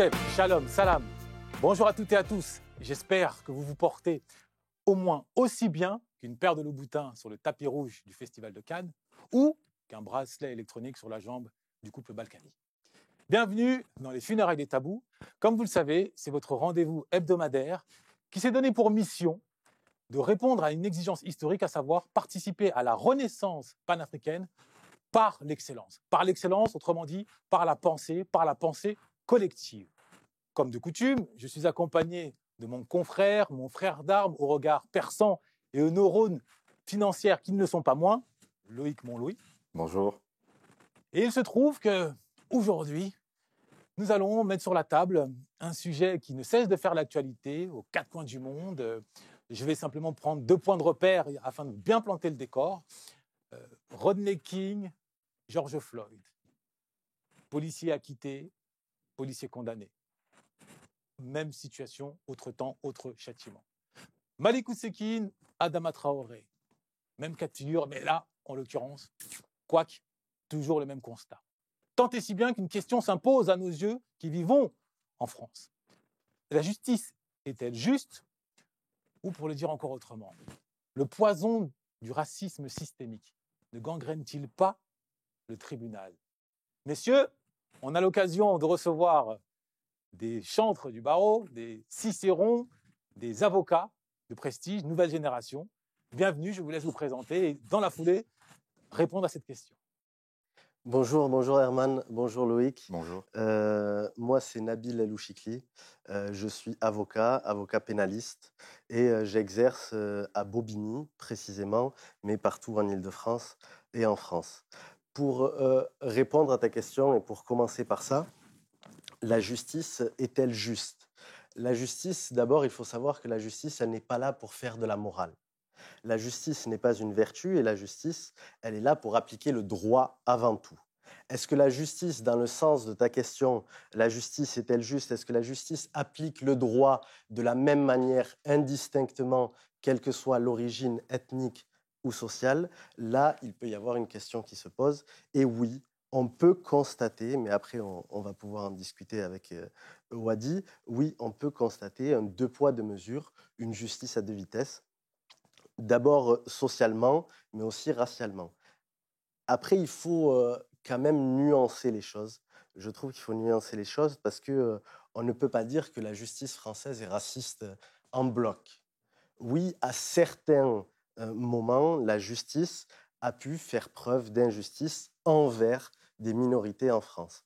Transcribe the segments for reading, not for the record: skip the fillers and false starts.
Totep, Shalom, Salam. Bonjour à toutes et à tous. J'espère que vous vous portez au moins aussi bien qu'une paire de loups-boutins sur le tapis rouge du Festival de Cannes ou qu'un bracelet électronique sur la jambe du couple Balkany. Bienvenue dans les Funérailles des Tabous. Comme vous le savez, c'est votre rendez-vous hebdomadaire qui s'est donné pour mission de répondre à une exigence historique, à savoir participer à la renaissance panafricaine par l'excellence. Par l'excellence, autrement dit, par la pensée collective. Comme de coutume, je suis accompagné de mon confrère, mon frère d'armes au regard perçant et aux neurones financières qui ne le sont pas moins, Loïc Monlouis. Bonjour. Et il se trouve qu'aujourd'hui, nous allons mettre sur la table un sujet qui ne cesse de faire l'actualité aux quatre coins du monde. Je vais simplement prendre 2 points de repère afin de bien planter le décor. Rodney King, George Floyd. Policier acquitté, policier condamné. Même situation, autre temps, autre châtiment. Malik Oussekine, Adama Traoré. Même cas de figure, mais là, en l'occurrence, quoique, toujours le même constat. Tant et si bien qu'une question s'impose à nos yeux qui vivons en France. La justice est-elle juste? Ou pour le dire encore autrement, le poison du racisme systémique ne gangrène-t-il pas le tribunal? Messieurs, on a l'occasion de recevoir des chantres du barreau, des cicérons, des avocats de prestige, nouvelle génération. Bienvenue, je vous laisse vous présenter et dans la foulée, répondre à cette question. Bonjour Herman, bonjour Loïc. Bonjour. Moi c'est Nabil Elouchikli, je suis avocat pénaliste et j'exerce à Bobigny précisément, mais partout en Île-de-France et en France. Pour répondre à ta question et pour commencer par ça, la justice est-elle juste? La justice, d'abord il faut savoir que la justice elle n'est pas là pour faire de la morale. La justice n'est pas une vertu et la justice, elle est là pour appliquer le droit avant tout. Est-ce que la justice, dans le sens de ta question, la justice est-elle juste? Est-ce que la justice applique le droit de la même manière, indistinctement, quelle que soit l'origine ethnique ou sociale? Là, il peut y avoir une question qui se pose. Et oui, on peut constater, mais après on va pouvoir en discuter avec Wadi, oui, on peut constater un 2 poids 2 mesures, une justice à 2 vitesses. D'abord socialement, mais aussi racialement. Après, il faut quand même nuancer les choses. Je trouve qu'il faut nuancer les choses parce qu'on ne peut pas dire que la justice française est raciste en bloc. Oui, à certains moments, la justice a pu faire preuve d'injustice envers des minorités en France.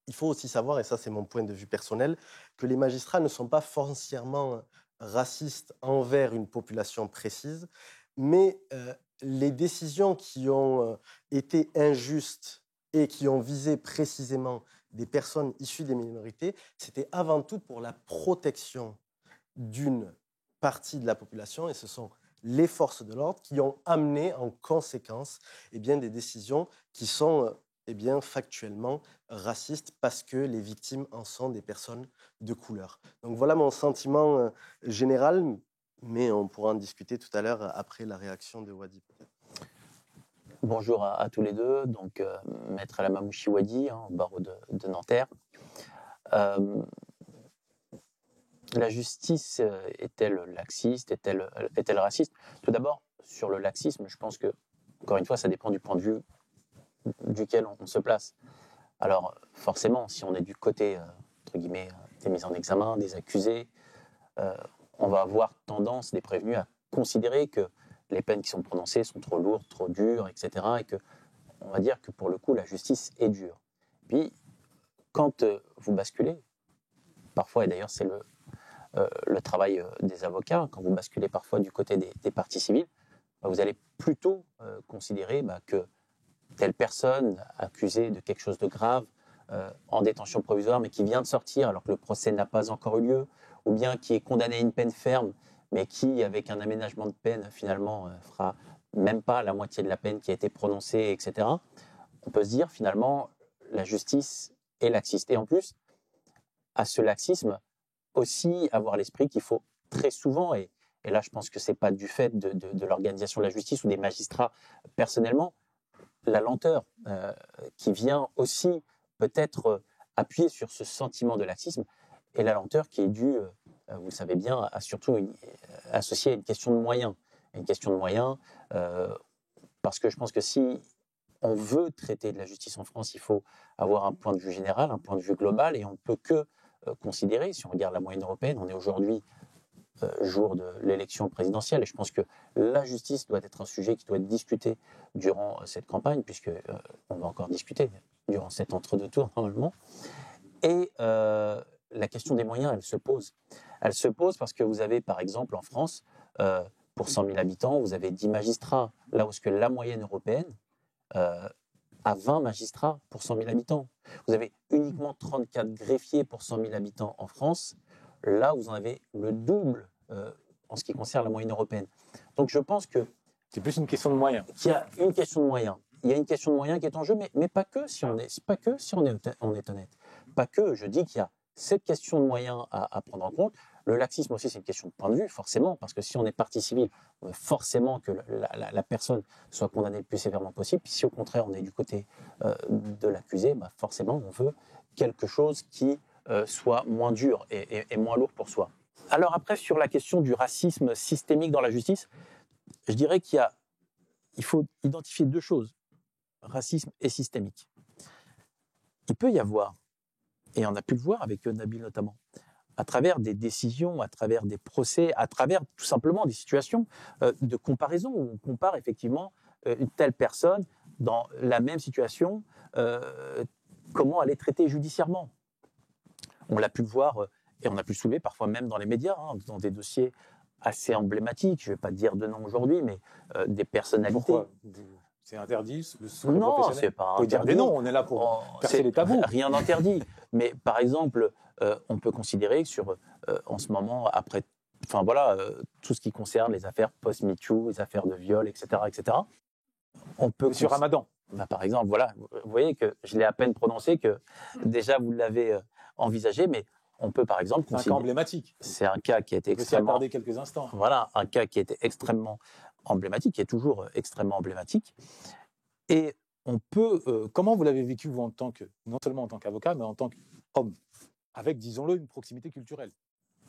Il faut aussi savoir, et ça c'est mon point de vue personnel, que les magistrats ne sont pas foncièrement racistes envers une population précise, mais les décisions qui ont été injustes et qui ont visé précisément des personnes issues des minorités, c'était avant tout pour la protection d'une partie de la population, et ce sont les forces de l'ordre qui ont amené en conséquence des décisions qui sont factuellement racistes parce que les victimes en sont des personnes de couleur. Donc voilà mon sentiment général, mais on pourra en discuter tout à l'heure après la réaction de Wadi. Bonjour à tous les deux, donc Maître Alamamouchi Wadi, au barreau de Nanterre. La justice est-elle laxiste, est-elle raciste? Tout d'abord, sur le laxisme, je pense que, encore une fois, ça dépend du point de vue duquel on se place. Alors, forcément, si on est du côté, entre guillemets, des mises en examen, des accusés, on va avoir tendance, des prévenus, à considérer que les peines qui sont prononcées sont trop lourdes, trop dures, etc. Et que, on va dire que pour le coup, la justice est dure. Puis, quand vous basculez, parfois, et d'ailleurs c'est le travail des avocats, quand vous basculez parfois du côté des parties civiles, vous allez plutôt considérer que telle personne accusée de quelque chose de grave, en détention provisoire, mais qui vient de sortir alors que le procès n'a pas encore eu lieu, ou bien qui est condamné à une peine ferme, mais qui, avec un aménagement de peine, finalement, fera même pas la moitié de la peine qui a été prononcée, etc. On peut se dire, finalement, la justice est laxiste. Et en plus, à ce laxisme, aussi avoir l'esprit qu'il faut très souvent, et là je pense que c'est pas du fait de l'organisation de la justice ou des magistrats personnellement, la lenteur qui vient aussi peut-être appuyer sur ce sentiment de laxisme et la lenteur qui est due, vous le savez bien, surtout associée à une question de moyens. Une question de moyens, parce que je pense que si on veut traiter de la justice en France, il faut avoir un point de vue général, un point de vue global, et on ne peut que considérer, si on regarde la moyenne européenne, on est aujourd'hui jour de l'élection présidentielle, et je pense que la justice doit être un sujet qui doit être discuté durant cette campagne, puisque on va encore discuter durant cet entre-deux tours normalement. Et la question des moyens, elle se pose. Elle se pose parce que vous avez, par exemple, en France, pour 100 000 habitants, vous avez 10 magistrats, là où est-ce que la moyenne européenne a 20 magistrats pour 100 000 habitants. Vous avez uniquement 34 greffiers pour 100 000 habitants en France, là où vous en avez le double en ce qui concerne la moyenne européenne. Donc je pense que c'est plus une question de moyens. Il y a une question de moyens. Il y a une question de moyens qui est en jeu, mais pas que si on est honnête. Pas que, je dis qu'il y a cette question de moyens à prendre en compte. Le laxisme aussi, c'est une question de point de vue, forcément, parce que si on est partie civile, on veut forcément que la personne soit condamnée le plus sévèrement possible. Puis si au contraire, on est du côté de l'accusé, bah forcément, on veut quelque chose qui soit moins dur et moins lourd pour soi. Alors après, sur la question du racisme systémique dans la justice, je dirais qu'il faut identifier deux choses, racisme et systémique. Il peut y avoir, et on a pu le voir avec Nabil notamment, à travers des décisions, à travers des procès, à travers tout simplement des situations de comparaison où on compare effectivement une telle personne dans la même situation, comment elle est traitée judiciairement. On l'a pu le voir et on a pu le soulever parfois même dans les médias, dans des dossiers assez emblématiques. Je ne vais pas dire de nom aujourd'hui, mais des personnalités. Pourquoi ? C'est interdit le Non, c'est pas interdit. Dire des noms, on est là pour percer les tabous. Rien n'interdit. Mais par exemple, on peut considérer que en ce moment, après, tout ce qui concerne les affaires post-MeToo, les affaires de viol, etc., on peut. Monsieur Ramadan. Par exemple, voilà, vous voyez que je l'ai à peine prononcé, que déjà vous l'avez envisagé, mais on peut par exemple considérer. C'est un cas emblématique. C'est un cas qui a été extrêmement. On peut s'y attarder quelques instants. Voilà, un cas qui a été extrêmement emblématique, qui est toujours extrêmement emblématique. Et on peut. Comment vous l'avez vécu, vous, non seulement en tant qu'avocat, mais en tant qu'homme, avec, disons-le, une proximité culturelle?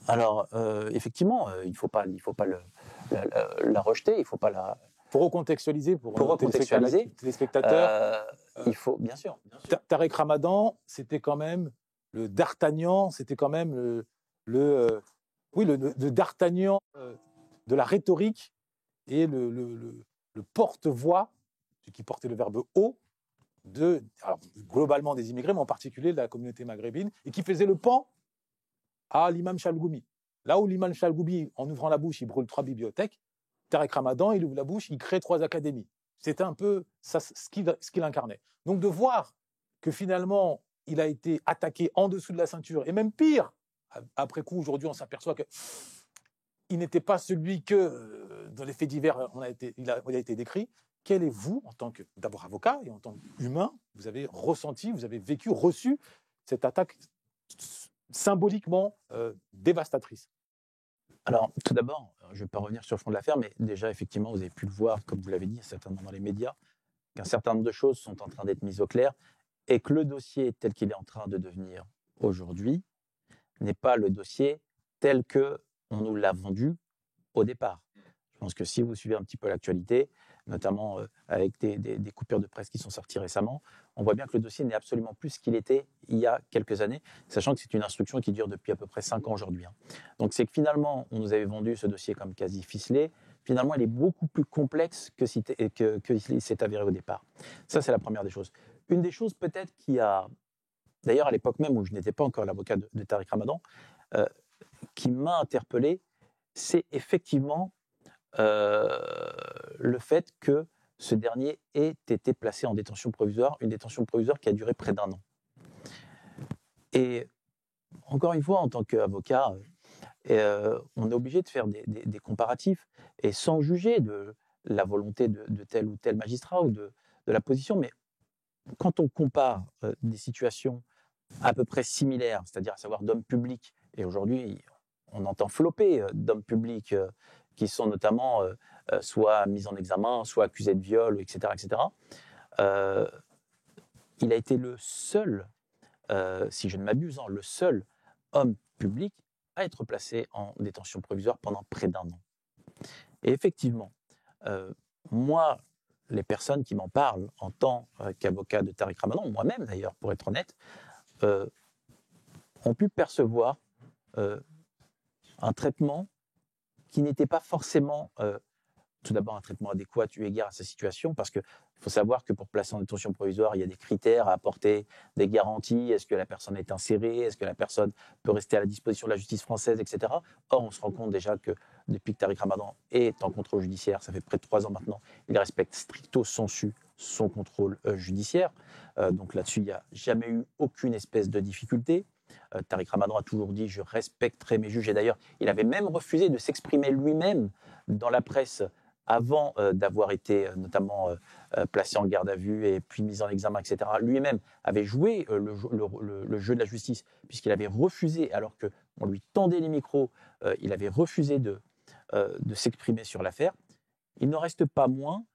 Alors, effectivement, il ne faut pas la rejeter, il ne faut pas la. Pour recontextualiser, pour recontextualiser, téléspectateurs, il faut, bien sûr. Tariq Ramadan, c'était quand même le D'Artagnan, c'était quand même le D'Artagnan de la rhétorique et le porte-voix, qui portait le verbe haut, globalement des immigrés, mais en particulier de la communauté maghrébine, et qui faisait le pan à l'imam Chalghoumi. Là où l'imam Chalghoumi, en ouvrant la bouche, il brûle 3 bibliothèques, Tariq Ramadan, il ouvre la bouche, il crée 3 académies. C'était un peu ça, ce qu'il incarnait. Donc de voir que finalement, il a été attaqué en dessous de la ceinture, et même pire, après coup, aujourd'hui, on s'aperçoit qu'il n'était pas celui que, dans les faits divers, il a été décrit. Quel est vous, en tant que d'abord avocat et en tant qu'humain, vous avez ressenti, vous avez vécu, reçu cette attaque symboliquement dévastatrice? Alors, tout d'abord, je ne vais pas revenir sur le fond de l'affaire, mais déjà, effectivement, vous avez pu le voir, comme vous l'avez dit, certainement dans les médias, qu'un certain nombre de choses sont en train d'être mises au clair et que le dossier tel qu'il est en train de devenir aujourd'hui n'est pas le dossier tel qu'on nous l'a vendu au départ. Je pense que si vous suivez un petit peu l'actualité, notamment avec des coupures de presse qui sont sorties récemment, on voit bien que le dossier n'est absolument plus ce qu'il était il y a quelques années, sachant que c'est une instruction qui dure depuis à peu près 5 ans aujourd'hui. Donc c'est que finalement, on nous avait vendu ce dossier comme quasi ficelé. Finalement, il est beaucoup plus complexe que il s'est avéré au départ. Ça, c'est la première des choses. Une des choses peut-être qui a, d'ailleurs à l'époque même où je n'étais pas encore l'avocat de Tariq Ramadan, qui m'a interpellé, c'est effectivement le fait que ce dernier ait été placé en détention provisoire, une détention provisoire qui a duré près d'1 an. Et encore une fois, en tant qu'avocat, on est obligé de faire des comparatifs, et sans juger de la volonté de tel ou tel magistrat ou de la position, mais quand on compare des situations à peu près similaires, c'est-à-dire à savoir d'hommes publics, et aujourd'hui on entend flopper d'hommes publics qui sont notamment soit mis en examen, soit accusés de viol, etc. Il a été le seul si je ne m'abuse, le seul homme public à être placé en détention provisoire pendant près d'1 an. Et effectivement, moi, les personnes qui m'en parlent en tant qu'avocat de Tariq Ramadan, moi-même d'ailleurs, pour être honnête, ont pu percevoir un traitement qui n'était pas forcément, tout d'abord, un traitement adéquat eu égard à sa situation, parce qu'il faut savoir que pour placer en détention provisoire, il y a des critères à apporter, des garanties. Est-ce que la personne est insérée? Est-ce que la personne peut rester à la disposition de la justice française, etc. Or, on se rend compte déjà que depuis que Tariq Ramadan est en contrôle judiciaire, ça fait près de 3 ans maintenant, il respecte stricto sensu son contrôle judiciaire. Donc là-dessus, il n'y a jamais eu aucune espèce de difficulté. Tariq Ramadan a toujours dit « je respecterai mes juges ». Et d'ailleurs, il avait même refusé de s'exprimer lui-même dans la presse avant d'avoir été notamment placé en garde à vue et puis mis en examen, etc. Lui-même avait joué le jeu de la justice, puisqu'il avait refusé, alors qu'on lui tendait les micros, il avait refusé de s'exprimer sur l'affaire. Il n'en reste pas moins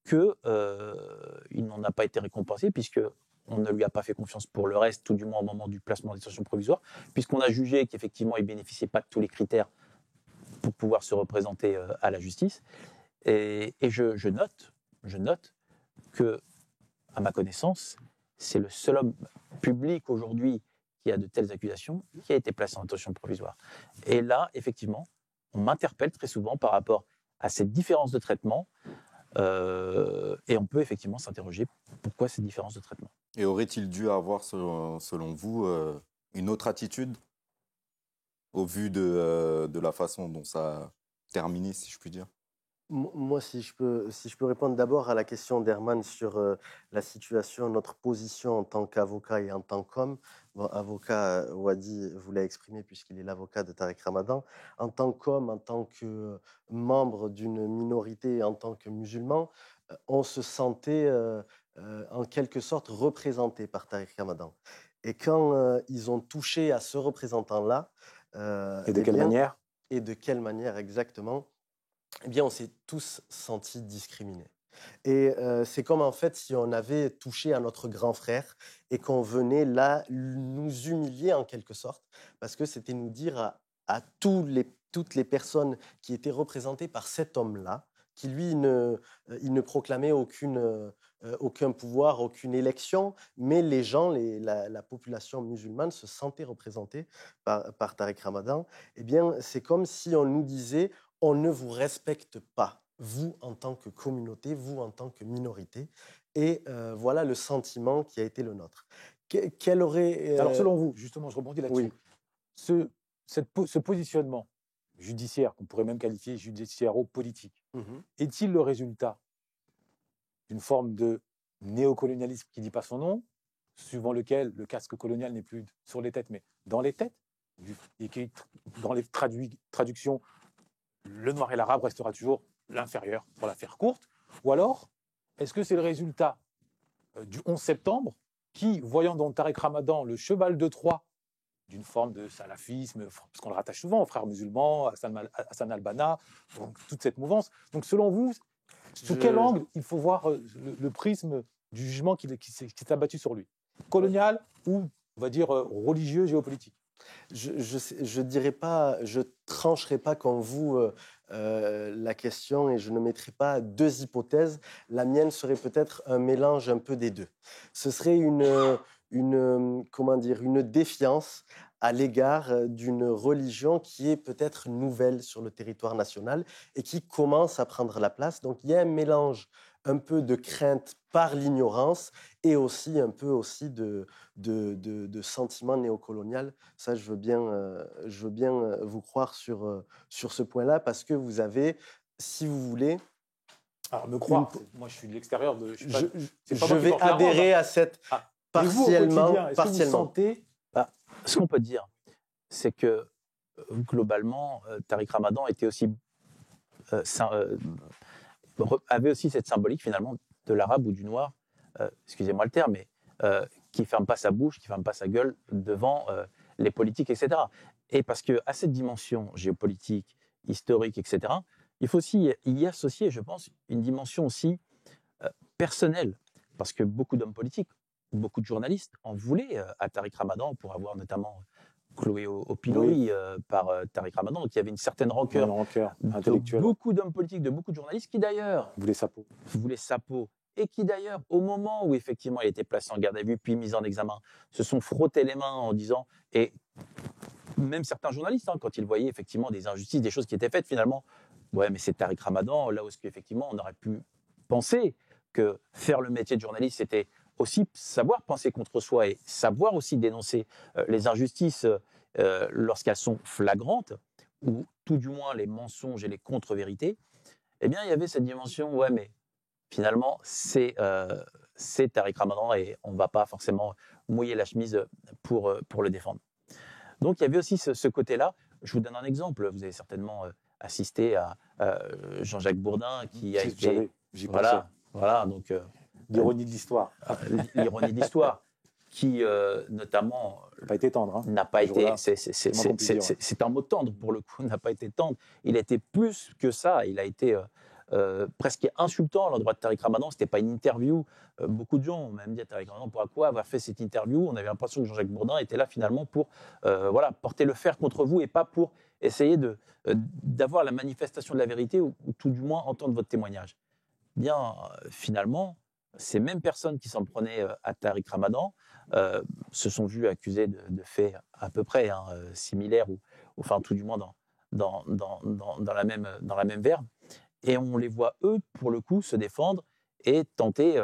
qu'il n'en a pas été récompensé, puisqu'on ne lui a pas fait confiance pour le reste, tout du moins au moment du placement en détention provisoire, puisqu'on a jugé qu'effectivement, il ne bénéficiait pas de tous les critères pour pouvoir se représenter à la justice. Et je note que, à ma connaissance, c'est le seul homme public aujourd'hui qui a de telles accusations qui a été placé en détention provisoire. Et là, effectivement, on m'interpelle très souvent par rapport à cette différence de traitement, et on peut effectivement s'interroger pourquoi cette différence de traitement. Et aurait-il dû avoir, selon vous, une autre attitude au vu de la façon dont ça a terminé, si je puis dire? Moi, si je peux répondre d'abord à la question d'Herman sur la situation, notre position en tant qu'avocat et en tant qu'homme. Bon, avocat, Wadi vous l'a exprimé puisqu'il est l'avocat de Tariq Ramadan. En tant qu'homme, en tant que membre d'une minorité, en tant que musulman, on se sentait en quelque sorte représenté par Tariq Ramadan. Et quand ils ont touché à ce représentant-là, Et de quelle manière? Et de quelle manière exactement? Eh bien, on s'est tous sentis discriminés. Et c'est comme en fait si on avait touché à notre grand frère et qu'on venait là nous humilier en quelque sorte, parce que c'était nous dire à toutes les personnes qui étaient représentées par cet homme-là, qui lui, il ne proclamait aucun pouvoir, aucune élection, mais les gens, la population musulmane se sentait représentée par Tariq Ramadan. Eh bien, c'est comme si on nous disait on ne vous respecte pas, vous en tant que communauté, vous en tant que minorité. Et voilà le sentiment qui a été le nôtre. Quel aurait... Alors, selon vous, justement, je rebondis là-dessus. Oui. Ce positionnement judiciaire, qu'on pourrait même qualifier judiciairo-politique, est-il le résultat d'une forme de néocolonialisme qui ne dit pas son nom, suivant lequel le casque colonial n'est plus sur les têtes, mais dans les têtes, et qui, dans les traductions, le noir et l'arabe restera toujours l'inférieur, pour la faire courte? Ou alors, est-ce que c'est le résultat du 11 septembre qui, voyant dans Tariq Ramadan le cheval de Troie d'une forme de salafisme, parce qu'on le rattache souvent aux frères musulmans, à Hassan al-Banna, donc toute cette mouvance. Donc selon vous, sous quel angle il faut voir le prisme du jugement qui s'est abattu sur lui? Colonial ou, on va dire, religieux, géopolitique? Je dirais pas, je trancherai pas comme vous la question et je ne mettrai pas deux hypothèses. La mienne serait peut-être un mélange un peu des deux. Ce serait comment dire, une défiance à l'égard d'une religion qui est peut-être nouvelle sur le territoire national et qui commence à prendre la place. Donc il y a un mélange un peu de crainte par l'ignorance et aussi un peu aussi de sentiment néocolonial. Ça, je veux bien vous croire sur ce point-là parce que vous avez, si vous voulez... Alors, me croire, moi je suis de l'extérieur. Je vais adhérer à cette... partiellement. Est-ce que vous sentez... Ce qu'on peut dire, c'est que globalement, Tariq Ramadan était aussi, avait aussi cette symbolique finalement de l'arabe ou du noir, excusez-moi le terme, mais qui ne ferme pas sa bouche, qui ne ferme pas sa gueule devant les politiques, etc. Et parce qu'à cette dimension géopolitique, historique, etc., il faut aussi y associer, je pense, une dimension aussi personnelle, parce que beaucoup d'hommes politiques beaucoup de journalistes en voulaient à Tariq Ramadan pour avoir notamment Chloé Opiloui par Tariq Ramadan. Donc il y avait une certaine rancœur intellectuel. De beaucoup d'hommes politiques, de beaucoup de journalistes qui d'ailleurs voulaient sa peau. Et qui d'ailleurs, au moment où effectivement il était placé en garde à vue puis mis en examen, se sont frottés les mains en disant, et même certains journalistes, quand ils voyaient effectivement des injustices, des choses qui étaient faites, finalement, ouais, mais c'est Tariq Ramadan, là où effectivement on aurait pu penser que faire le métier de journaliste, c'était aussi savoir penser contre soi et savoir aussi dénoncer les injustices lorsqu'elles sont flagrantes, ou tout du moins les mensonges et les contre-vérités. Eh bien, il y avait cette dimension, ouais, mais finalement, c'est Tariq Ramadan et on ne va pas forcément mouiller la chemise pour le défendre. Donc, il y avait aussi ce côté-là. Je vous donne un exemple. Vous avez certainement assisté à Jean-Jacques Bourdin qui a été... Voilà, donc... l'ironie de l'histoire. L'ironie de l'histoire, qui notamment... n'a pas été tendre. N'a pas été... C'est un mot tendre, pour le coup, n'a pas été tendre. Il a été plus que ça. Il a été... presque insultant à l'endroit de Tariq Ramadan. C'était pas une interview. Beaucoup de gens ont même dit à Tariq Ramadan pourquoi avoir fait cette interview. On avait l'impression que Jean-Jacques Bourdin était là finalement pour porter le fer contre vous et pas pour essayer d'avoir la manifestation de la vérité ou tout du moins entendre votre témoignage. Bien, finalement, ces mêmes personnes qui s'en prenaient à Tariq Ramadan se sont vues accusées de faits à peu près similaires ou enfin tout du moins dans la même verve. Et on les voit, eux, pour le coup, se défendre et tenter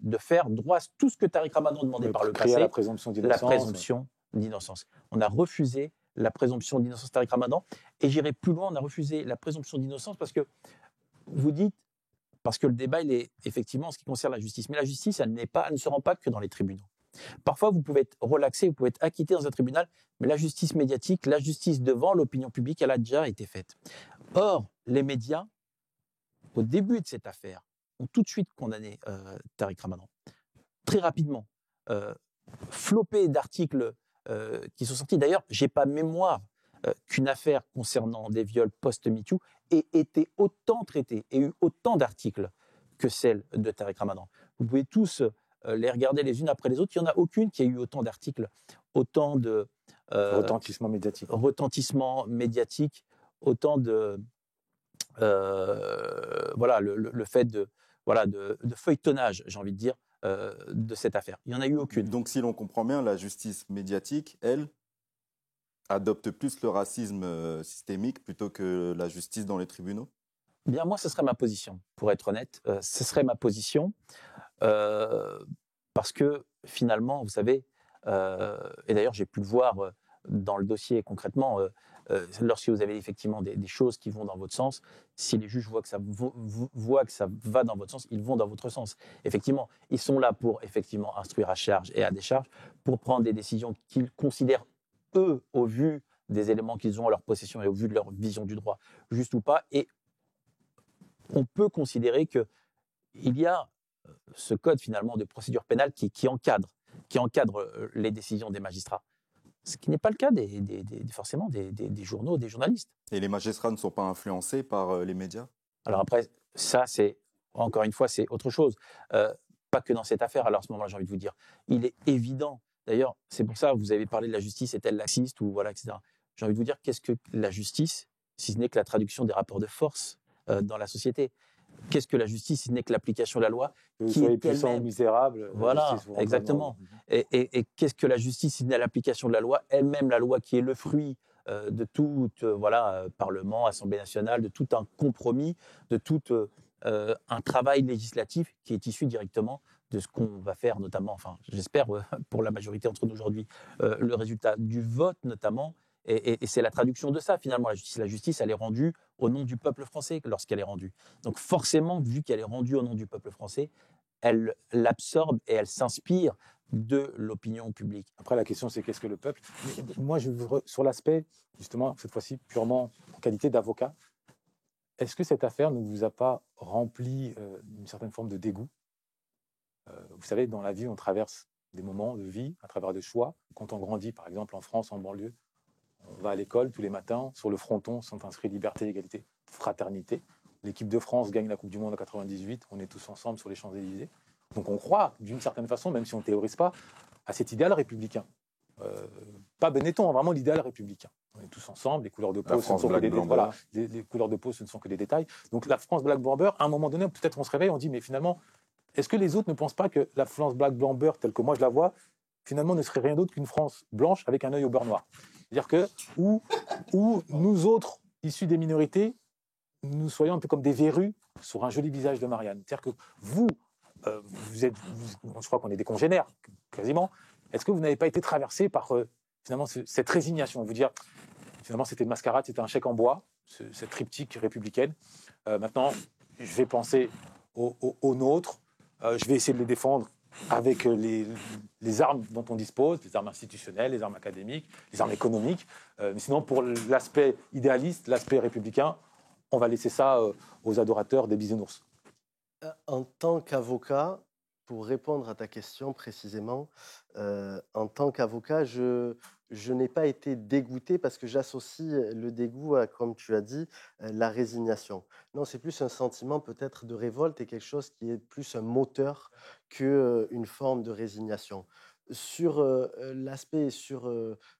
de faire droit à tout ce que Tariq Ramadan demandait par le passé. La présomption d'innocence. La présomption d'innocence. On a refusé la présomption d'innocence de Tariq Ramadan. Et j'irai plus loin, on a refusé la présomption d'innocence parce que vous dites, parce que le débat, il est effectivement en ce qui concerne la justice. Mais la justice, elle ne se rend pas que dans les tribunaux. Parfois, vous pouvez être relaxé, vous pouvez être acquitté dans un tribunal, mais la justice médiatique, la justice devant l'opinion publique, elle a déjà été faite. Or, les médias, au début de cette affaire, ont tout de suite condamné Tariq Ramadan. Très rapidement. Flopé d'articles qui sont sortis. D'ailleurs, je n'ai pas mémoire qu'une affaire concernant des viols post-MeToo ait été autant traitée et eu autant d'articles que celle de Tariq Ramadan. Vous pouvez tous les regarder les unes après les autres. Il n'y en a aucune qui a eu autant d'articles, autant de... retentissement médiatique, autant de... le fait de feuilletonnage, j'ai envie de dire, de cette affaire. Il n'y en a eu aucune. Donc, si l'on comprend bien, la justice médiatique, elle, adopte plus le racisme systémique plutôt que la justice dans les tribunaux? Bien, moi, ce serait ma position, pour être honnête. Ce serait ma position parce que, finalement, vous savez, et d'ailleurs, j'ai pu le voir dans le dossier concrètement, lorsque vous avez effectivement des choses qui vont dans votre sens, si les juges voient que ça va dans votre sens, ils vont dans votre sens. Effectivement, ils sont là pour effectivement instruire à charge et à décharge, pour prendre des décisions qu'ils considèrent, eux, au vu des éléments qu'ils ont à leur possession et au vu de leur vision du droit, juste ou pas. Et on peut considérer qu'il y a ce code finalement de procédure pénale qui encadre les décisions des magistrats. Ce qui n'est pas le cas forcément des journaux, des journalistes. Et les magistrats ne sont pas influencés par les médias? Alors après, ça, encore une fois, c'est autre chose. Pas que dans cette affaire, alors à ce moment-là, j'ai envie de vous dire. Il est évident, d'ailleurs, c'est pour ça que vous avez parlé de la justice, est-elle laxiste, ou voilà, etc. J'ai envie de vous dire, qu'est-ce que la justice, si ce n'est que la traduction des rapports de force dans la société? Qu'est-ce que la justice, si ce n'est que l'application de la loi? Que vous soyez puissant ou misérable. Voilà, exactement. Et qu'est-ce que la justice, si ce n'est l'application de la loi, elle-même la loi qui est le fruit de tout Parlement, Assemblée nationale, de tout un compromis, de tout un travail législatif qui est issu directement de ce qu'on va faire, notamment, enfin, j'espère pour la majorité d'entre nous aujourd'hui, le résultat du vote notamment. Et c'est la traduction de ça, finalement, la justice. La justice, elle est rendue au nom du peuple français lorsqu'elle est rendue. Donc forcément, vu qu'elle est rendue au nom du peuple français, elle l'absorbe et elle s'inspire de l'opinion publique. Après, la question, c'est qu'est-ce que le peuple? Moi, sur l'aspect, justement, cette fois-ci, purement en qualité d'avocat, est-ce que cette affaire ne vous a pas rempli d'une certaine forme de dégoût? Vous savez, dans la vie, on traverse des moments de vie à travers des choix. Quand on grandit, par exemple, en France, en banlieue, on va à l'école tous les matins. Sur le fronton sont inscrits liberté, égalité, fraternité. L'équipe de France gagne la Coupe du Monde en 98. On est tous ensemble sur les Champs-Élysées. Donc on croit, d'une certaine façon, même si on ne théorise pas, à cet idéal républicain. Pas Benetton, vraiment l'idéal républicain. On est tous ensemble, les couleurs de peau, ce ne sont que des détails. Voilà, les couleurs de peau, ce ne sont que des détails. Donc la France black blanc beurre, à un moment donné, peut-être on se réveille, on dit, mais finalement, est-ce que les autres ne pensent pas que la France black blanc beurre, telle que moi je la vois, finalement ne serait rien d'autre qu'une France blanche avec un œil au beurre noir? C'est-à-dire que où nous autres, issus des minorités, nous soyons un peu comme des verrues sur un joli visage de Marianne. C'est-à-dire que vous je crois qu'on est des congénères, quasiment. Est-ce que vous n'avez pas été traversé par finalement cette résignation, vous dire finalement c'était une mascarade, c'était un chèque en bois, cette triptyque républicaine. Maintenant, je vais penser aux nôtres, je vais essayer de les défendre avec les armes dont on dispose, les armes institutionnelles, les armes académiques, les armes économiques. Mais sinon, pour l'aspect idéaliste, l'aspect républicain, on va laisser ça aux adorateurs des bisounours. En tant qu'avocat, pour répondre à ta question précisément, en tant qu'avocat, je n'ai pas été dégoûté parce que j'associe le dégoût à, comme tu as dit, la résignation. Non, c'est plus un sentiment peut-être de révolte et quelque chose qui est plus un moteur qu'une forme de résignation. Sur l'aspect, sur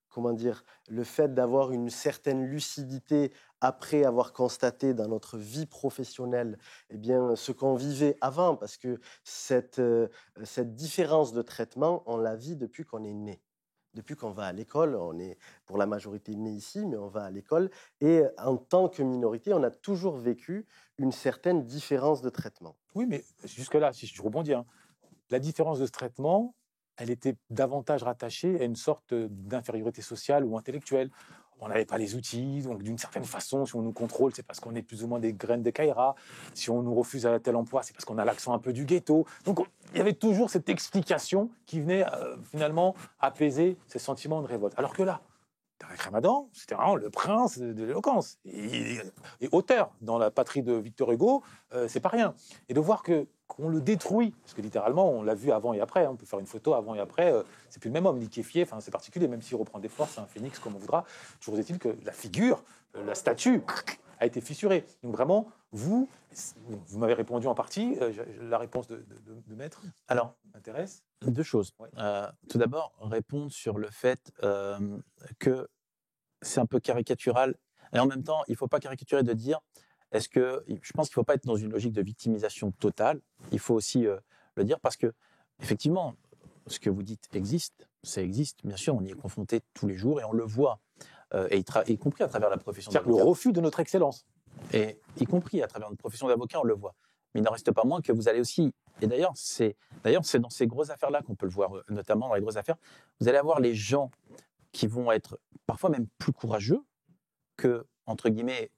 comment dire, le fait d'avoir une certaine lucidité après avoir constaté dans notre vie professionnelle eh bien, ce qu'on vivait avant, parce que cette différence de traitement, on la vit depuis qu'on est né. Depuis qu'on va à l'école, on est pour la majorité né ici, mais on va à l'école. Et en tant que minorité, on a toujours vécu une certaine différence de traitement. Oui, mais jusque-là, si je rebondis, la différence de traitement, elle était davantage rattachée à une sorte d'infériorité sociale ou intellectuelle. On n'avait pas les outils, donc d'une certaine façon, si on nous contrôle, c'est parce qu'on est plus ou moins des graines de Caïra. Si on nous refuse à tel emploi, c'est parce qu'on a l'accent un peu du ghetto. Donc il y avait toujours cette explication qui venait finalement apaiser ces sentiments de révolte. Alors que là, Tarek Ramadan, c'était vraiment le prince de l'éloquence. Et auteur, dans la patrie de Victor Hugo, c'est pas rien. Et de voir qu'on le détruit, parce que littéralement, on l'a vu avant et après, on peut faire une photo avant et après, c'est plus le même homme, liquéfié, c'est particulier, même s'il reprend des forces, c'est un phénix comme on voudra. Toujours est-il que la figure, la statue, a été fissurée. Donc vraiment, vous m'avez répondu en partie, la réponse de Maître Alors, m'intéresse. Deux choses. Ouais. Tout d'abord, répondre sur le fait que c'est un peu caricatural. Et en même temps, il ne faut pas caricaturer de dire, je pense qu'il ne faut pas être dans une logique de victimisation totale. Il faut aussi le dire parce que, effectivement, ce que vous dites existe. Ça existe, bien sûr, on y est confronté tous les jours et on le voit, y compris à travers la profession d'avocat. C'est-à-dire le refus de notre excellence. Et y compris à travers notre profession d'avocat, on le voit. Mais il n'en reste pas moins que vous allez aussi, et d'ailleurs c'est dans ces grosses affaires-là qu'on peut le voir, notamment dans les grosses affaires, vous allez avoir les gens qui vont être parfois même plus courageux que, entre guillemets,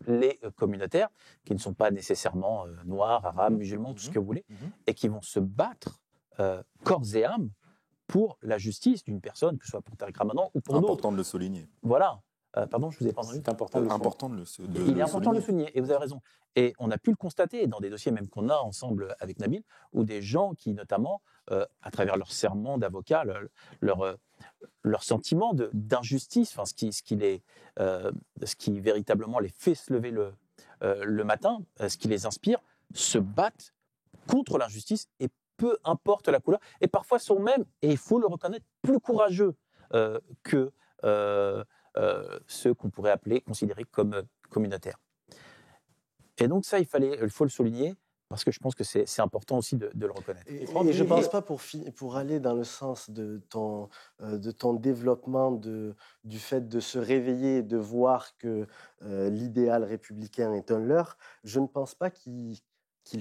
les communautaires, qui ne sont pas nécessairement noirs, arabes, musulmans, tout ce que vous voulez, et qui vont se battre corps et âme pour la justice d'une personne, que ce soit pour Tarek Ramadan ou pour d'autres. Important de le souligner. Voilà. Pardon, je vous ai pas entendu. C'est important de le souligner. Il est important de le souligner, et vous avez raison. Et on a pu le constater dans des dossiers même qu'on a ensemble avec Nabil, où des gens qui, notamment, à travers leur serment d'avocat, leur sentiment d'injustice, ce qui véritablement les fait se lever le matin, ce qui les inspire, se battent contre l'injustice, et peu importe la couleur, et parfois sont même, et il faut le reconnaître, plus courageux que ceux qu'on pourrait considérer comme communautaires. Et donc ça, il faut le souligner, parce que je pense que c'est important aussi de le reconnaître. Et je ne pense pas, pour aller dans le sens de ton développement, du fait de se réveiller et de voir que l'idéal républicain est un leurre, je ne pense pas qu'il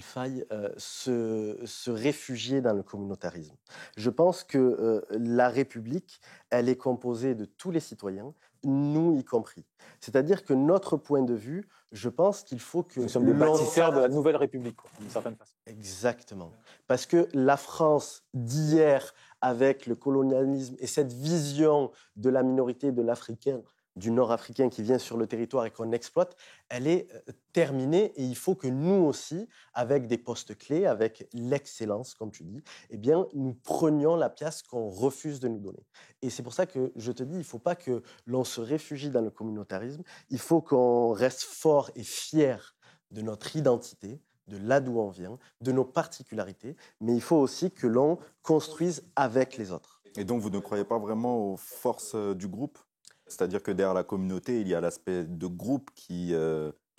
faille se réfugier dans le communautarisme. Je pense que la République, elle est composée de tous les citoyens, nous y compris. C'est-à-dire que notre point de vue, je pense qu'il faut que... Nous sommes des bâtisseurs de la nouvelle République, d'une certaine façon. Exactement. Parce que la France d'hier, avec le colonialisme et cette vision de la minorité de l'Africain, du Nord-Africain qui vient sur le territoire et qu'on exploite, elle est terminée, et il faut que nous aussi, avec des postes clés, avec l'excellence, comme tu dis, eh bien, nous prenions la place qu'on refuse de nous donner. Et c'est pour ça que je te dis, il ne faut pas que l'on se réfugie dans le communautarisme, il faut qu'on reste fort et fier de notre identité, de là d'où on vient, de nos particularités, mais il faut aussi que l'on construise avec les autres. Et donc, vous ne croyez pas vraiment aux forces du groupe? C'est-à-dire que derrière la communauté, il y a l'aspect de groupe qui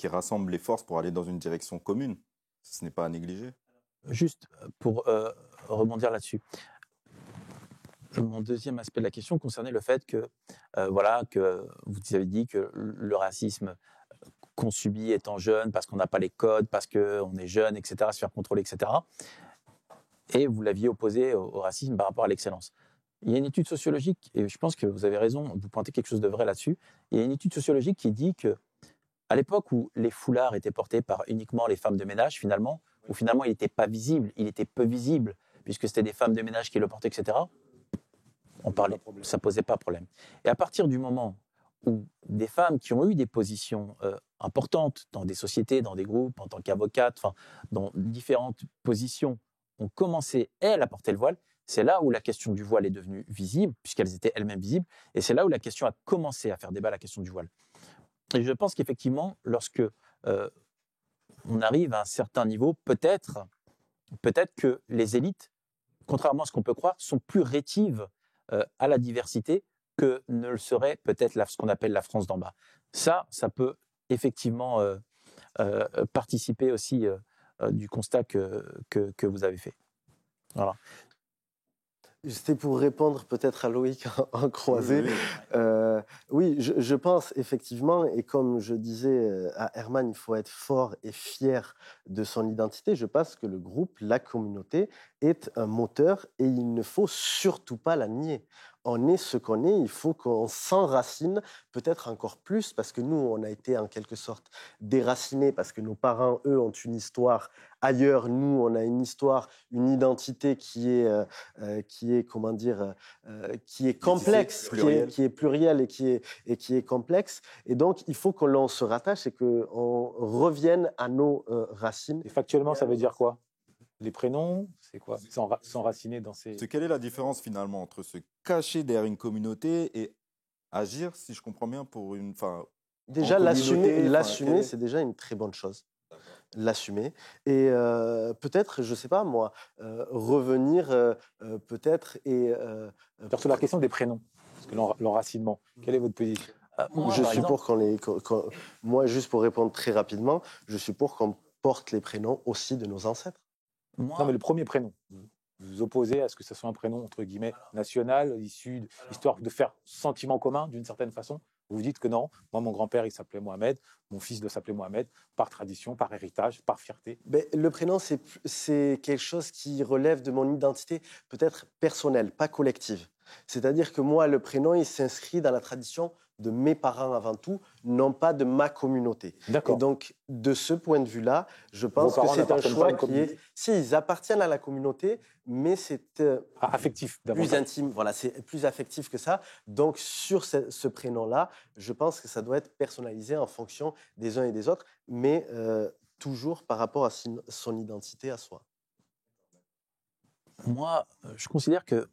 rassemble les forces pour aller dans une direction commune. Ce n'est pas à négliger. Juste pour rebondir là-dessus. Mon deuxième aspect de la question concernait le fait que, que vous avez dit que le racisme qu'on subit étant jeune, parce qu'on n'a pas les codes, parce qu'on est jeune, etc., se faire contrôler, etc. Et vous l'aviez opposé au racisme par rapport à l'excellence. Il y a une étude sociologique, et je pense que vous avez raison, vous pointez quelque chose de vrai là-dessus. Il y a une étude sociologique qui dit que, à l'époque où les foulards étaient portés par uniquement les femmes de ménage, finalement, où finalement il n'était pas visible, il était peu visible, puisque c'était des femmes de ménage qui le portaient, etc., ça posait pas problème. Et à partir du moment où des femmes qui ont eu des positions importantes dans des sociétés, dans des groupes, en tant qu'avocates, dans différentes positions, ont commencé, elles, à porter le voile, c'est là où la question du voile est devenue visible, puisqu'elles étaient elles-mêmes visibles, et c'est là où la question a commencé à faire débat, la question du voile. Et je pense qu'effectivement, lorsque on arrive à un certain niveau, peut-être que les élites, contrairement à ce qu'on peut croire, sont plus rétives à la diversité que ne le serait peut-être ce qu'on appelle la France d'en bas. Ça peut effectivement participer aussi du constat que vous avez fait. Voilà. C'était pour répondre peut-être à Loïc en croisé. Oui, je pense effectivement, et comme je disais à Herman, il faut être fort et fier de son identité. Je pense que le groupe, la communauté, est un moteur et il ne faut surtout pas la nier. On est ce qu'on est, il faut qu'on s'enracine peut-être encore plus, parce que nous, on a été en quelque sorte déracinés, parce que nos parents, eux, ont une histoire ailleurs. Nous, on a une histoire, une identité qui est complexe, qui est plurielle et qui est complexe. Et donc, il faut que l'on se rattache et qu'on revienne à nos racines. Et factuellement, ça veut dire quoi? Les prénoms, c'est quoi? S'enraciner dans ces... Quelle est la différence finalement entre se cacher derrière une communauté et agir, si je comprends bien, pour une... Déjà, l'assumer, c'est déjà une très bonne chose. L'assumer. Et peut-être, je ne sais pas moi, revenir peut-être et... Sur la question des prénoms, parce que l'enracinement, quelle est votre position? Moi, juste pour répondre très rapidement, je suis pour qu'on porte les prénoms aussi de nos ancêtres. Non, mais le premier prénom. Vous vous opposez à ce que ce soit un prénom, entre guillemets, national, histoire de faire sentiment commun, d'une certaine façon. Vous dites que non, moi, mon grand-père, il s'appelait Mohamed, mon fils doit s'appeler Mohamed, par tradition, par héritage, par fierté. Le prénom, c'est quelque chose qui relève de mon identité peut-être personnelle, pas collective. C'est-à-dire que moi, le prénom, il s'inscrit dans la tradition de mes parents avant tout, non pas de ma communauté. D'accord. Et donc, de ce point de vue-là, je pense que c'est un choix qui est... Si, ils appartiennent à la communauté, mais c'est affectif, plus intime. Voilà, c'est plus affectif que ça. Donc, sur ce prénom-là, je pense que ça doit être personnalisé en fonction des uns et des autres, mais toujours par rapport à son identité à soi. Moi, je considère que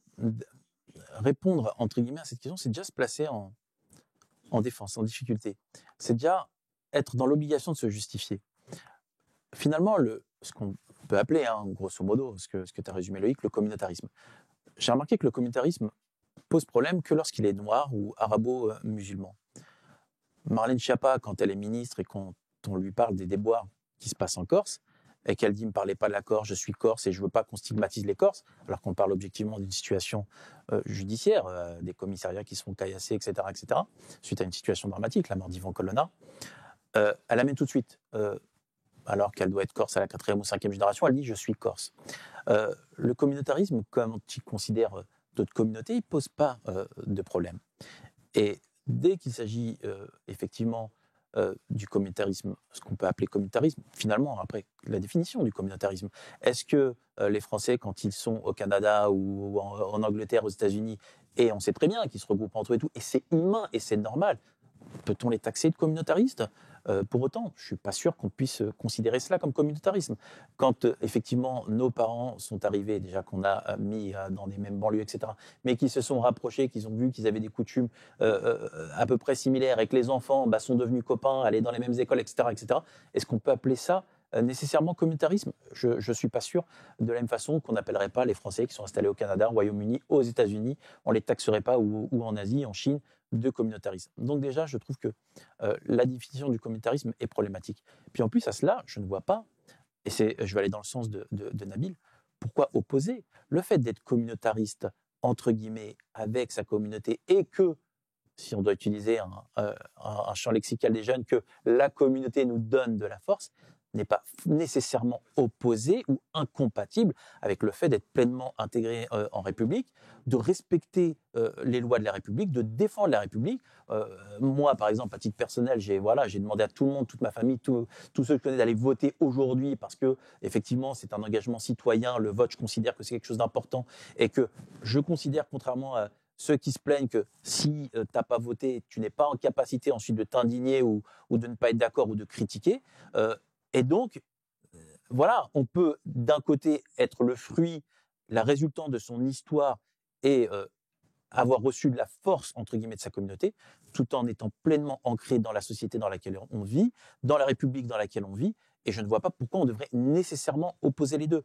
répondre, entre guillemets, à cette question, c'est déjà se placer en défense, en difficulté. C'est déjà être dans l'obligation de se justifier. Finalement, ce qu'on peut appeler, grosso modo, ce que tu as résumé Loïc, le communautarisme. J'ai remarqué que le communautarisme pose problème que lorsqu'il est noir ou arabo-musulman. Marlène Schiappa, quand elle est ministre et quand on lui parle des déboires qui se passent en Corse, et qu'elle dit « ne me parlez pas de la Corse, je suis corse et je ne veux pas qu'on stigmatise les Corses », alors qu'on parle objectivement d'une situation judiciaire, des commissariats qui se font caillasser, etc., suite à une situation dramatique, la mort d'Ivan Colonna, elle amène tout de suite, alors qu'elle doit être corse à la 4e ou 5e génération, elle dit « je suis corse ». Le communautarisme, comme il considère d'autres communautés, il ne pose pas de problème. Et dès qu'il s'agit effectivement du communautarisme, ce qu'on peut appeler communautarisme, finalement, après, la définition du communautarisme. Est-ce que les Français, quand ils sont au Canada ou en Angleterre, aux États-Unis, et on sait très bien qu'ils se regroupent entre eux et tout, et c'est humain et c'est normal, peut-on les taxer de communautaristes ? Pour autant, je ne suis pas sûr qu'on puisse considérer cela comme communautarisme. Quand effectivement nos parents sont arrivés, déjà qu'on a mis dans les mêmes banlieues, etc., mais qui se sont rapprochés, qu'ils ont vu qu'ils avaient des coutumes à peu près similaires et que les enfants sont devenus copains, allaient dans les mêmes écoles, etc., est-ce qu'on peut appeler ça nécessairement communautarisme, je ne suis pas sûr, de la même façon qu'on n'appellerait pas les Français qui sont installés au Canada, au Royaume-Uni, aux États-Unis, on ne les taxerait pas, ou en Asie, en Chine, de communautarisme. Donc déjà, je trouve que la définition du communautarisme est problématique. Puis en plus à cela, je ne vois pas, et je vais aller dans le sens de Nabil, pourquoi opposer le fait d'être communautariste, entre guillemets, avec sa communauté, et que, si on doit utiliser un champ lexical des jeunes, que la communauté nous donne de la force, n'est pas nécessairement opposé ou incompatible avec le fait d'être pleinement intégré en République, de respecter les lois de la République, de défendre la République. Moi, par exemple, à titre personnel, j'ai demandé à tout le monde, toute ma famille, tous ceux que je connais d'aller voter aujourd'hui parce que, effectivement, c'est un engagement citoyen. Le vote, je considère que c'est quelque chose d'important et que je considère, contrairement à ceux qui se plaignent que si tu n'as pas voté, tu n'es pas en capacité ensuite de t'indigner ou de ne pas être d'accord ou de critiquer. Et donc, voilà, on peut d'un côté être le fruit, la résultante de son histoire et avoir reçu de la force, entre guillemets, de sa communauté, tout en étant pleinement ancré dans la société dans laquelle on vit, dans la République dans laquelle on vit, et je ne vois pas pourquoi on devrait nécessairement opposer les deux.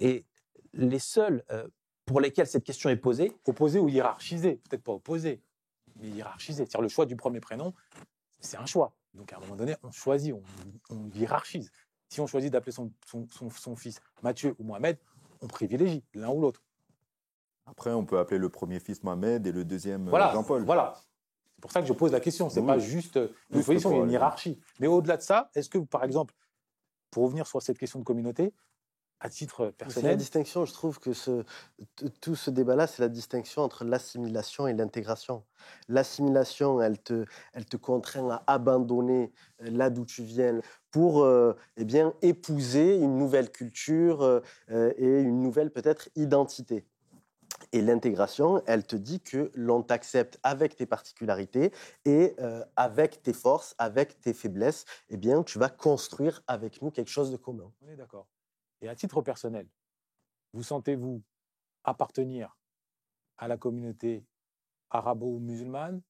Et les seuls pour lesquels cette question est posée... Opposer ou hiérarchiser, peut-être pas opposer, mais hiérarchiser. C'est-à-dire le choix du premier prénom, c'est un choix. Donc à un moment donné, on choisit, on hiérarchise. Si on choisit d'appeler son fils Mathieu ou Mohamed, on privilégie l'un ou l'autre. Après, on peut appeler le premier fils Mohamed et le deuxième Jean-Paul. Voilà. C'est pour ça que je pose la question. C'est pas juste une position, il y a une hiérarchie. Mais au-delà de ça, est-ce que, par exemple, pour revenir sur cette question de communauté, à titre personnel... C'est la distinction, je trouve que tout ce débat-là, c'est la distinction entre l'assimilation et l'intégration. L'assimilation, elle te contraint à abandonner là d'où tu viens pour épouser une nouvelle culture et une nouvelle peut-être identité. Et l'intégration, elle te dit que l'on t'accepte avec tes particularités et avec tes forces, avec tes faiblesses, eh bien, tu vas construire avec nous quelque chose de commun. On est d'accord. Et à titre personnel, vous sentez-vous appartenir à la communauté arabo-musulmane,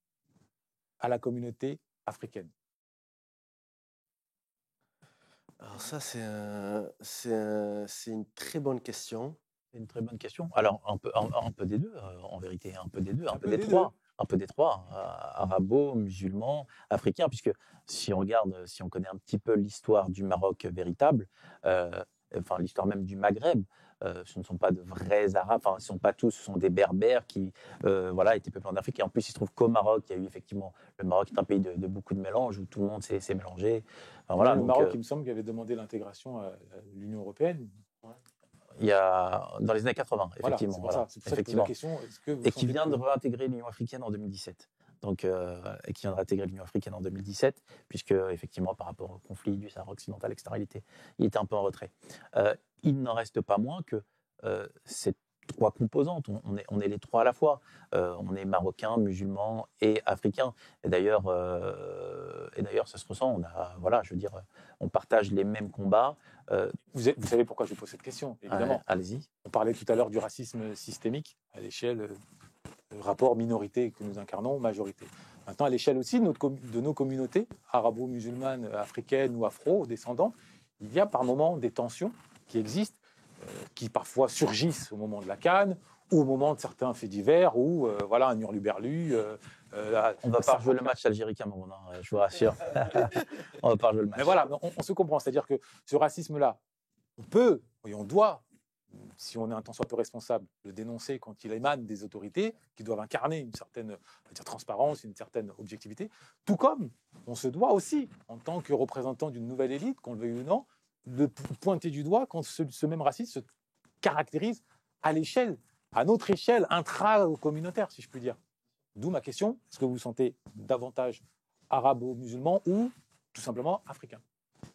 à la communauté africaine? Alors ça, c'est une très bonne question. C'est une très bonne question. Alors, un peu des deux, en vérité, un peu des deux, un peu des trois. Un peu des trois, arabo, musulmans, africains, puisque si on regarde, si on connaît un petit peu l'histoire du Maroc véritable, enfin l'histoire même du Maghreb, ce ne sont pas de vrais Arabes, enfin ce ne sont pas tous, ce sont des Berbères qui étaient peuplés en Afrique. Et en plus, il se trouve qu'au Maroc, il y a eu effectivement, le Maroc est un pays de beaucoup de mélanges, où tout le monde s'est mélangé. Enfin, voilà, le Maroc, il me semble qu'il avait demandé l'intégration à l'Union européenne. Il y a, dans les années 80, effectivement. Voilà, c'est pour ça que je pose la question. Et qui vient de réintégrer l'Union africaine en 2017. Donc, et qui vient de réintégrer l'Union africaine en 2017, puisque, effectivement, par rapport au conflit du Sahara occidental, etc., il était un peu en retrait. Il n'en reste pas moins que ces trois composantes, on est les trois à la fois. On est marocain, musulman et africain. Et d'ailleurs, ça se ressent. On partage les mêmes combats. Vous savez pourquoi je pose cette question, évidemment. Allez-y. On parlait tout à l'heure du racisme systémique à l'échelle du rapport minorité que nous incarnons, majorité. Maintenant, à l'échelle aussi de nos communautés arabo-musulmanes, africaines ou afro-descendantes, il y a par moments des tensions qui existent, qui parfois surgissent au moment de la CAN ou au moment de certains faits divers ou un hurluberlu. On va pas rejouer le match Algérie-Cameroun, je vous rassure. On va pas rejouer le match. Mais voilà, on se comprend. C'est-à-dire que ce racisme-là, on peut et on doit, si on est un tant soit peu responsable, le dénoncer quand il émane des autorités qui doivent incarner une certaine transparence, une certaine objectivité, tout comme on se doit aussi, en tant que représentant d'une nouvelle élite, qu'on le veuille ou non, de pointer du doigt quand ce même racisme se caractérise à notre échelle intra-communautaire, si je puis dire. D'où ma question, est-ce que vous vous sentez davantage arabo-musulman ou tout simplement africain?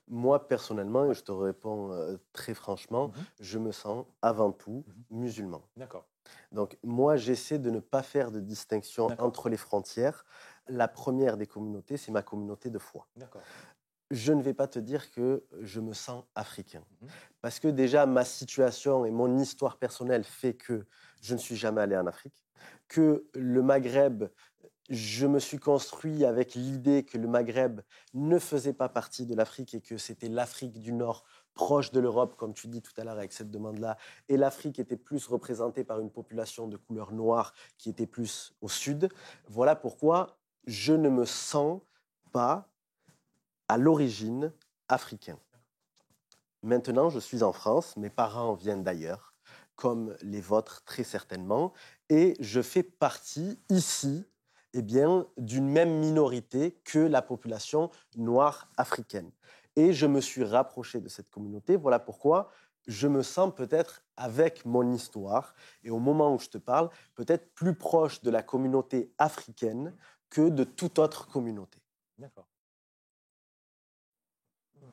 Moi, personnellement, et je te réponds très franchement, je me sens avant tout musulman. D'accord. Donc, moi, j'essaie de ne pas faire de distinction entre les frontières. La première des communautés, c'est ma communauté de foi. D'accord. Je ne vais pas te dire que je me sens africain. Parce que déjà, ma situation et mon histoire personnelle fait que je ne suis jamais allé en Afrique, que le Maghreb je me suis construit avec l'idée que le Maghreb ne faisait pas partie de l'Afrique et que c'était l'Afrique du Nord proche de l'Europe, comme tu dis tout à l'heure avec cette demande-là, et l'Afrique était plus représentée par une population de couleur noire qui était plus au sud. Voilà pourquoi je ne me sens pas à l'origine africain. Maintenant, je suis en France, mes parents viennent d'ailleurs, comme les vôtres très certainement, et je fais partie ici d'une même minorité que la population noire africaine. Et je me suis rapproché de cette communauté, voilà pourquoi je me sens peut-être avec mon histoire, et au moment où je te parle, peut-être plus proche de la communauté africaine que de toute autre communauté. D'accord.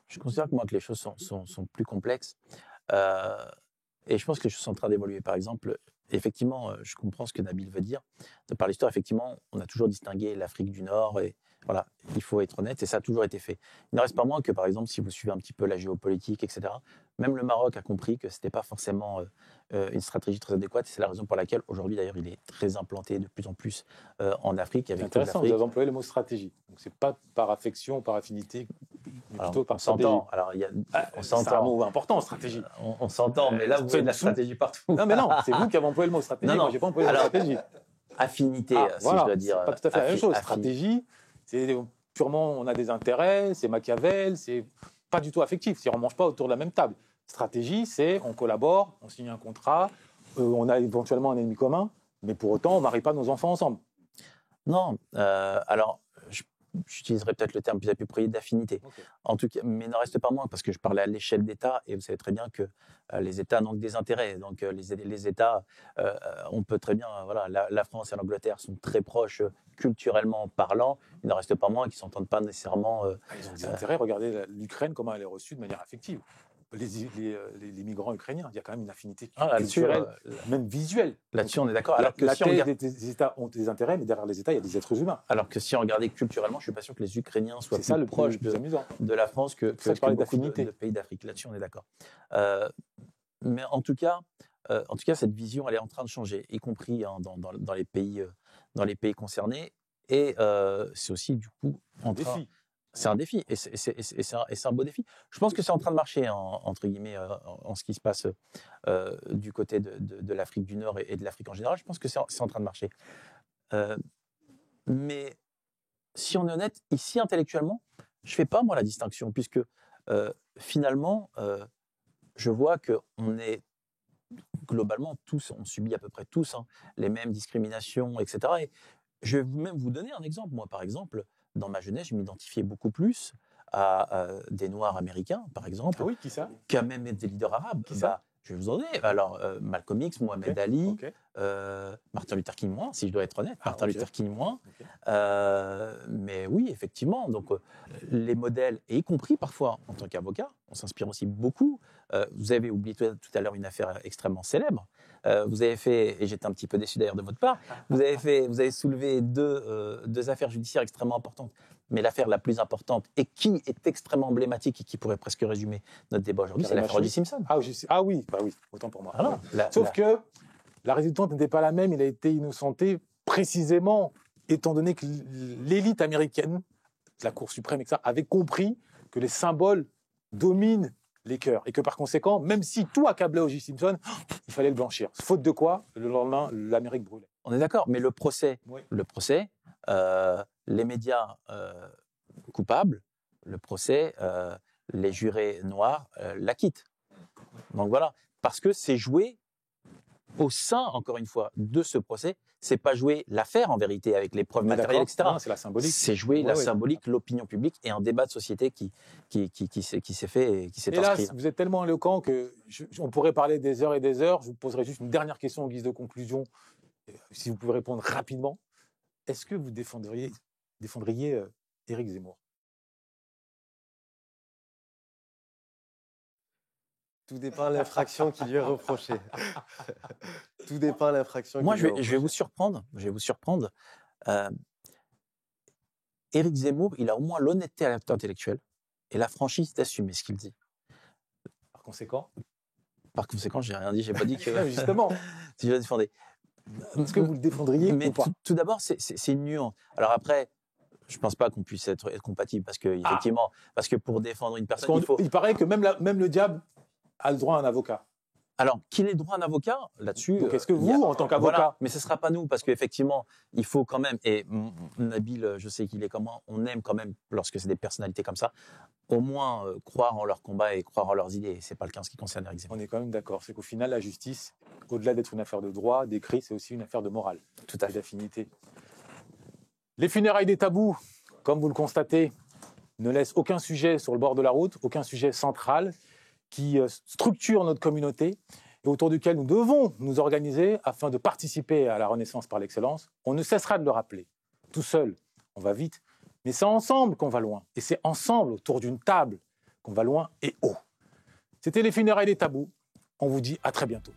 Je considère que moi que les choses sont plus complexes. Et je pense que les choses sont en train d'évoluer. Par exemple, effectivement, je comprends ce que Nabil veut dire. De par l'histoire, effectivement, on a toujours distingué l'Afrique du Nord. Et voilà, il faut être honnête, et ça a toujours été fait. Il ne reste pas moins que, par exemple, si vous suivez un petit peu la géopolitique, etc., même le Maroc a compris que ce n'était pas forcément une stratégie très adéquate. C'est la raison pour laquelle, aujourd'hui, d'ailleurs, il est très implanté de plus en plus en Afrique. C'est Avec intéressant, vous avez employé le mot stratégie. Donc, ce n'est pas par affection, par affinité, mais plutôt par stratégie. s'entend. Alors, on C'est un s'entend. mot important, stratégie. On s'entend, mais là, vous voyez de la stratégie partout. Non, mais non, c'est vous qui avez employé le mot stratégie. Non, Moi, je n'ai pas employé le mot stratégie. Affinité, si voilà, je dois dire. c'est pas tout à fait la même chose. Stratégie, c'est purement, on a des intérêts, c'est Machiavel, c'est pas du tout affectif. Si on ne mange pas autour de la même table. Stratégie, c'est on collabore, on signe un contrat, on a éventuellement un ennemi commun, mais pour autant, on ne marie pas nos enfants ensemble. Non, alors, j'utiliserai peut-être le terme plus approprié d'affinité. Okay. En tout cas, mais il n'en reste pas moins, parce que je parlais à l'échelle d'État, et vous savez très bien que les États n'ont que des intérêts. Donc, les États, on peut très bien, voilà, la France et l'Angleterre sont très proches culturellement parlant. Il n'en reste pas moins qu'ils ne s'entendent pas nécessairement. Ils ont des intérêts. Regardez l'Ukraine, comment elle est reçue de manière affective. Les migrants ukrainiens, il y a quand même une affinité culturelle, même visuelle. Là-dessus, on est d'accord. Alors que les États ont des intérêts, mais derrière les États, il y a des êtres humains. Alors que si on regardait culturellement, je ne suis pas sûr que les Ukrainiens soient plus proches de la France que beaucoup de pays d'Afrique. Là-dessus, on est d'accord. Mais en tout cas, cette vision, elle est en train de changer, y compris dans les pays concernés. Et c'est aussi, du coup, c'est un défi, et c'est un beau défi. Je pense que c'est en train de marcher, entre guillemets, en ce qui se passe du côté de l'Afrique du Nord et de l'Afrique en général. Je pense que c'est en train de marcher. Mais si on est honnête, ici, intellectuellement, je ne fais pas, moi, la distinction, puisque finalement, je vois qu'on est globalement tous, on subit à peu près tous les mêmes discriminations, etc. Et je vais même vous donner un exemple. Moi, par exemple, dans ma jeunesse, je m'identifiais beaucoup plus à des Noirs américains, par exemple, qu'à même des leaders arabes. Je vais vous en donner. Alors, Malcolm X, Mohamed Ali, Martin Luther King moins, si je dois être honnête. Martin Luther King moins. Mais oui, effectivement. Donc, les modèles, et y compris parfois en tant qu'avocat, on s'inspire aussi beaucoup. Vous avez oublié tout à l'heure une affaire extrêmement célèbre. Vous avez fait, et j'étais un petit peu déçu d'ailleurs de votre part, vous avez soulevé deux affaires judiciaires extrêmement importantes. Mais l'affaire la plus importante, et qui est extrêmement emblématique et qui pourrait presque résumer notre débat aujourd'hui, c'est l'affaire O.J. Simpson. Ah oui, autant pour moi. Alors, sauf que la résultante n'était pas la même. Il a été innocenté précisément, étant donné que l'élite américaine, la Cour suprême, etc., avait compris que les symboles dominent les cœurs. Et que par conséquent, même si tout accablait O.J. Simpson, il fallait le blanchir. Faute de quoi, le lendemain, l'Amérique brûlait. On est d'accord, mais le procès, les médias coupables, le procès, les jurés noirs l'acquittent. Donc voilà, parce que c'est joué au sein, encore une fois, de ce procès. C'est pas jouer l'affaire en vérité avec les preuves matérielles, etc. Non, c'est la symbolique. C'est jouer la symbolique, l'opinion publique et un débat de société qui s'est fait et qui s'est inscrit. Hélas, vous êtes tellement éloquent que on pourrait parler des heures et des heures. Je vous poserai juste une dernière question en guise de conclusion. Si vous pouvez répondre rapidement, est-ce que vous défendriez Éric Zemmour? Tout dépend de l'infraction qui lui est reprochée. Tout dépend de l'infraction. Moi, je vais vous surprendre. Éric Zemmour, il a au moins l'honnêteté intellectuelle et la franchise d'assumer ce qu'il dit. Par conséquent, j'ai rien dit. J'ai pas dit que. Justement. Si je le défendais. Est-ce que vous le défendriez Mais ou pas? tout d'abord, c'est une nuance. Alors après, je pense pas qu'on puisse être compatible parce que effectivement, parce que pour défendre une Parce personne, il faut. il paraît que même le diable a le droit à un avocat. Alors qu'il ait droit à un avocat là-dessus. Donc est-ce que il y vous, a- en tant qu'avocat, Voilà, mais ce sera pas nous parce qu'effectivement, il faut quand même. Et Nabil, je sais qu'il est comment. On aime quand même lorsque c'est des personnalités comme ça, au moins croire en leur combat et croire en leurs idées. Et c'est pas le cas en ce qui concerne Éric Zemmour. on est quand même d'accord, c'est qu'au final, la justice, au-delà d'être une affaire de droit, d'écrit, c'est aussi une affaire de morale Tout à et fait. d'affinité. Les funérailles des tabous, comme vous le constatez, ne laissent aucun sujet sur le bord de la route, aucun sujet central qui structure notre communauté et autour duquel nous devons nous organiser afin de participer à la renaissance par l'excellence. On ne cessera de le rappeler. Tout seul, on va vite, mais c'est ensemble qu'on va loin. Et c'est ensemble, autour d'une table, qu'on va loin et haut. C'était les funérailles des tabous. On vous dit à très bientôt.